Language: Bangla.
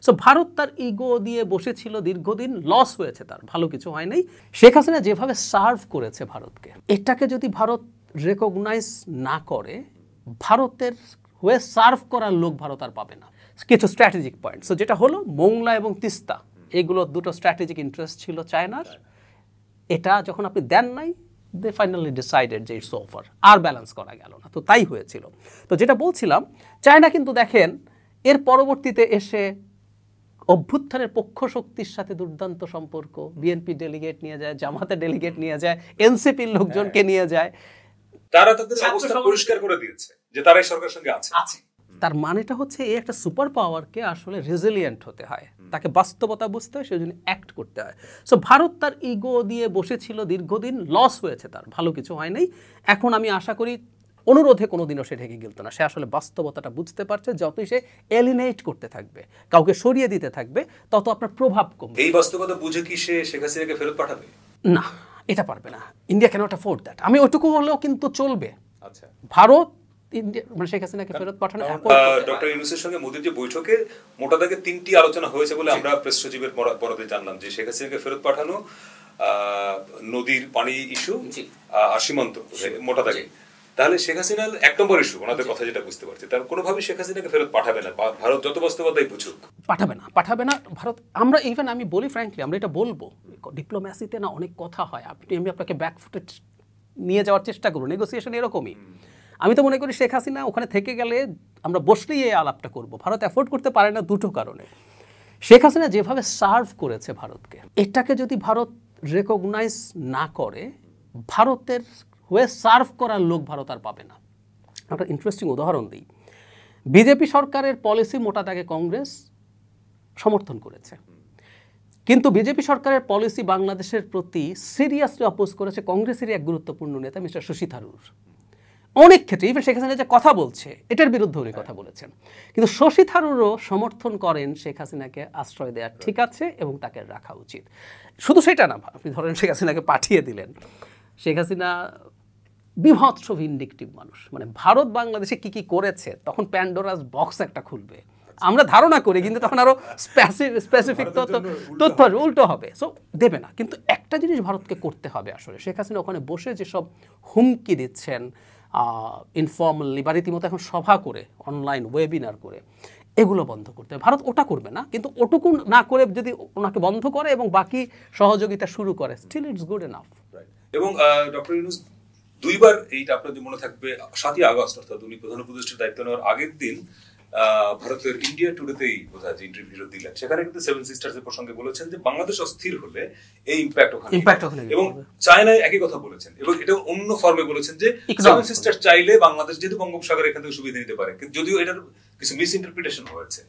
সো ভারত তার ইগো দিয়ে বসেছিল দীর্ঘদিন, লস হয়েছে, তার ভালো কিছু হয় নাই। শেখ হাসিনা যেভাবে সার্ভ করেছে ভারতকে, এটাকে যদি ভারত রেকগনাইজ না করে, ভারতের হয়ে সার্ভ করার লোক ভারত আর পাবে না। কিছু স্ট্র্যাটেজিক পয়েন্ট, সো যেটা হলো মোংলা এবং তিস্তা, এগুলো দুটো স্ট্র্যাটেজিক ইন্টারেস্ট ছিল চায়নার। এটা যখন আপনি দেন নাই, দে ফাইনালি ডিসাইডেড যে ইটস ওভার, আর ব্যালেন্স করা গেল না, তো তাই হয়েছিল। তো যেটা বলছিলাম, চায়না কিন্তু দেখেন এর পরবর্তীতে এসে অভ্যুত্থানের পক্ষ শক্তির সাথে দুর্দান্ত সম্পর্ক, বিএনপি ডেলিগেট নিয়ে যায়, জামাতে ডেলিগেট নিয়ে যায়, এনসিপির লোকজনকে নিয়ে যায়, তারা তাদের অবস্থা পরিষ্কার করে দিয়েছে যে তারাই সরকারের সঙ্গে আছে। তার মানেটা হচ্ছে এই একটা সুপার পাওয়ারকে আসলে রেজিলিয়েন্ট হতে হয়, তাকে বাস্তবতা বুঝতে হয়, সেজন্য অ্যাক্ট করতে হয়। সো ভারত তার ইগো দিয়ে বসেছিল দীর্ঘদিন, লস হয়েছে, তার ভালো কিছু হয় নাই। এখন আমি আশা করি অনুরোধে কোনোদিনও সে ঢেকে গেলত না, সে আসলে বাস্তবতাটা বুঝতে পারছে। যতই সে এলিনেট করতে থাকবে, কাউকে সরিয়ে দিতে থাকবে, তত আপনার প্রভাব কমবে। এই বাস্তবতা বুঝে কি সে শেখ হাসিনাকে ফেরত পাঠাবে? না, এটা পারবে না। India cannot afford that. আমি ওইটুকু হলেও কিন্তু চলবে। আচ্ছা, ভারত মানে শেখ হাসিনাকে ফেরত পাঠানো। ডক্টর ইউনূসের সঙ্গে মোদির যে বৈঠকে মোটা দাগে 3টি আলোচনা হয়েছে বলে আমরা প্রেস সচিবের বরাতে জানলাম, যে শেখ হাসিনাকে ফেরত পাঠানো, নদীর পানি ইস্যু আর সীমান্ত, মোটা দাগে। তাহলে শেখ হাসিনা 1 নম্বর ইস্যু, ওনাদের কথা যেটা বুঝতে পারছি, তার কোনোভাবেই শেখ হাসিনাকে ফেরত পাঠাবে না, ভারত যত বাস্তবতাই বুঝুক পাঠাবে না ভারত। আমরা ইভেন আমি বলি ফ্র্যাঙ্কলি, আমরা এটা বলবো, ডিপ্লোম্যাসিতে না অনেক কথা হয়, আমি আপনাকে ব্যাকফুটে নিয়ে যাওয়ার চেষ্টা করুন, নেগোসিয়েশন এরকমই। আমি তো মনে করি শেখ হাসিনা ওখানে থেকে গেলে আমরা বসলেই এই আলাপটা করব। ভারত অ্যাফোর্ড করতে পারে না দুটো কারণে। শেখ হাসিনা যেভাবে সার্ভ করেছে ভারতকে, এটাকে যদি ভারত রেকগনাইজ না করে, ভারতের হয়ে সার্ভ করার লোক ভারত আর পাবে না। একটা ইন্টারেস্টিং উদাহরণ দিই। বিজেপি সরকারের পলিসি মোটা দাগে কংগ্রেস সমর্থন করেছে, কিন্তু বিজেপি সরকারের পলিসি বাংলাদেশের প্রতি সিরিয়াসলি অপোজ করেছে কংগ্রেসেরই এক গুরুত্বপূর্ণ নেতা মিস্টার শশী থারুর। অনেক ক্ষেত্রে ইভেন শেখ হাসিনা যে কথা বলছে এটার বিরুদ্ধে উনি কথা বলেছেন, কিন্তু শশী থারুরও সমর্থন করেন শেখ হাসিনাকে আশ্রয় দেওয়া ঠিক আছে এবং তাকে রাখা উচিত। শুধু সেটা না, আপনি ধরেন শেখ হাসিনাকে পাঠিয়ে দিলেন, শেখ হাসিনা বিভৎস ভিন্ডিকটিভ মানুষ, মানে ভারত বাংলাদেশে কি কি করেছে তখন প্যান্ডোরাস বক্স একটা খুলবে, আমরা ধারণা করি, কিন্তু তখন আরো স্পেসিফিক তথ্য উল্টো হবে। সো দেবে না। কিন্তু একটা জিনিস ভারতকে করতে হবে আসলে, শেখ হাসিনা ওখানে বসে যেসব হুমকি দিচ্ছেন ইনফর্মালি বা রীতিমতো এখন সভা করে, অনলাইন ওয়েবিনার করে, এগুলো বন্ধ করতে হবে। ভারত ওটা করবে না, কিন্তু ওটুকু না করে যদি ওনাকে বন্ধ করে এবং বাকি সহযোগিতা শুরু করে, স্টিল ইটস গুড এনাফ। এবং ডক্টর ইউনূস 2বার, এইটা আপনার মনে থাকবে, 7ই আগস্ট অর্থাৎ উনি প্রধান উপদেষ্টার দায়িত্ব নেওয়ার আগের দিন ভারতের ইন্ডিয়া টুডেতেই বোধহয় যে ইন্টারভিউ দিলেন, সেখানে কিন্তু 7 সিস্টার্সের প্রসঙ্গে বলেছেন যে বাংলাদেশ অস্থির হলে এই ইম্প্যাক্ট ওখানে, এবং চায়নায় একই কথা বলেছেন, এবং এটা অন্য ফর্মে বলেছেন যে 7 সিস্টার চাইলে বাংলাদেশ যেহেতু বঙ্গোপসাগর এখান থেকে সুবিধা নিতে পারে, যদিও এটার কিছু মিস ইন্টারপ্রিটেশন হয়েছে।